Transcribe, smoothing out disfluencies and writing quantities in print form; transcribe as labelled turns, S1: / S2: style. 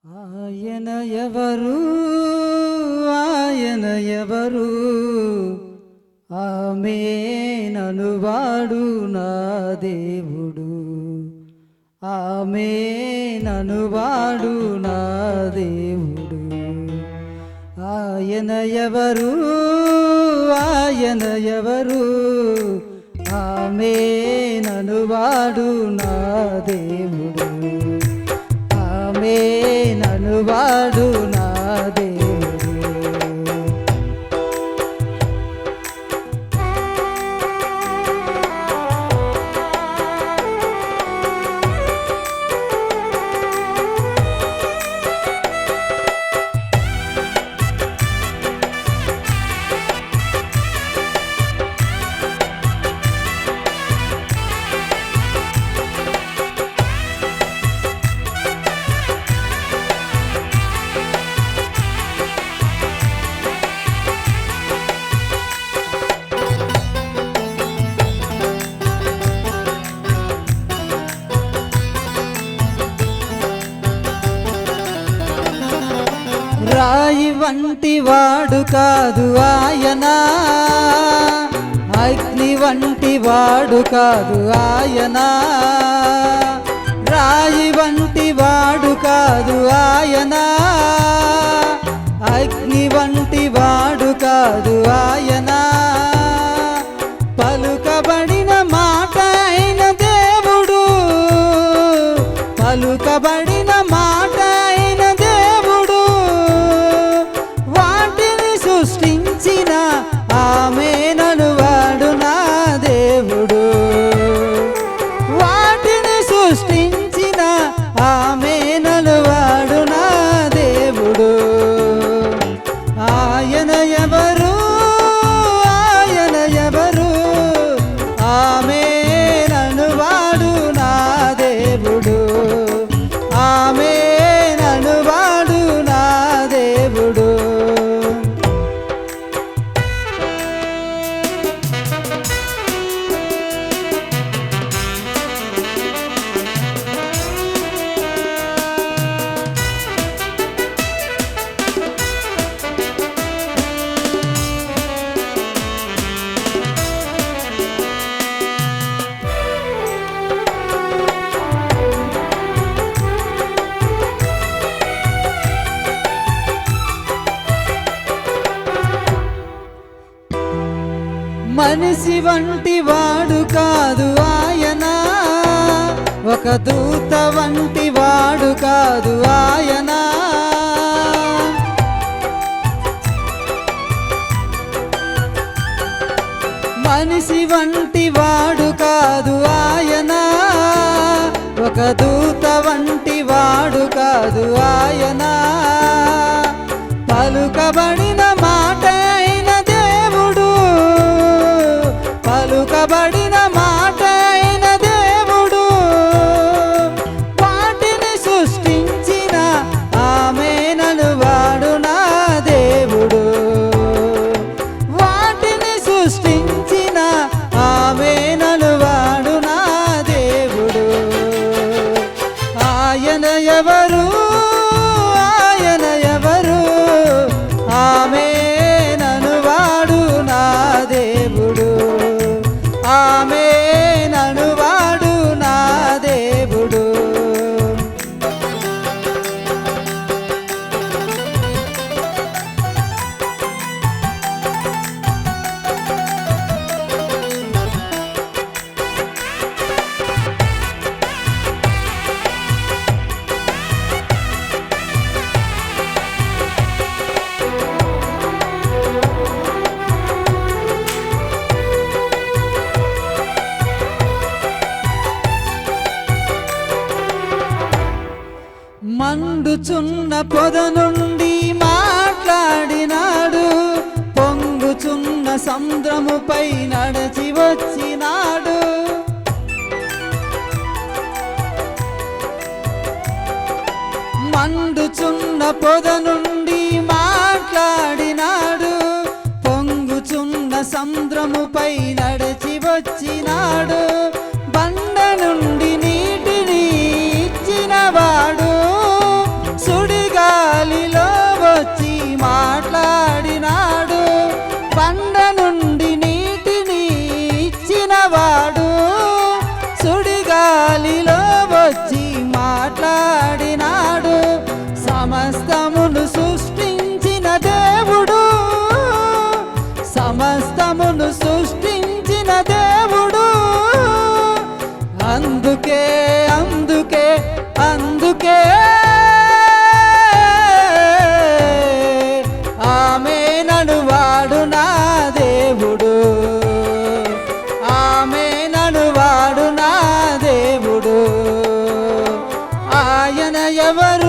S1: ఆయన ఎవరు ఆయన ఎవరు ఆమేననువాడు నా దేవుడు ఆమేననువాడు నా దేవుడు ఆయన ఎవరు ఆయన ఎవరు ఆమేననువాడు నా దేవుడు ఆమేననువాడు నా దేవుడు రాయి వంటి వాడు కాదు ఆయన అగ్ని వంటి వాడు కాదు ఆయన రాయి వంటి వాడు కాదు ఆయన అగ్ని వంటి వాడు కాదు ఆయన పలుకబడిన మాట అయిన దేవుడు పలుకబడిన మాట అయిన దేవుడు వాటిని సృష్టించిన ఆమేననువాడు నా దేవుడు వాటిని సృష్టించిన ఆమేననువాడు నా దేవుడు ఆయన ఎవరు ఆయన ఎవరు ఆమేననువాడు నా దేవుడు ఆమేననువాడు నా దేవుడు మనిషి వంటి వాడు కాదు ఆయన ఒక దూత వంటి వాడు కాదు ఆయన మనిషి వంటి వాడు కాదు ఆయన ఒక దూత వంటి వాడు కాదు ఆయన పలుకబడిన మాట అయిన దేవుడు పలుకబడిన మాట అయిన దేవుడు వాటిని సృష్టించిన ఆమేననువాడు నా దేవుడు వాటిని సృష్టించిన ఆమేననువాడు నా దేవుడు ఆయన ఎవరు ఆయన ఎవరు ఆమేననువాడు నా దేవుడు ఆమేననువాడు నా దేవుడు మండుచున్న పొద నుండి మాట్లాడినాడు పొంగుచున్న సముద్రముపై నడిచి వచ్చినాడు మండుచున్న పొద నుండి మాట్లాడినాడు పొంగుచున్న సముద్రముపై నడిచి వచ్చినాడు బండ నుండి నీటిని ఇచ్చినవాడు సుడి అందుకే ఆమె నన్ను వాడు నా దేవుడు, ఆమె నన్ను వాడు నా దేవుడు. ఆయన ఎవరు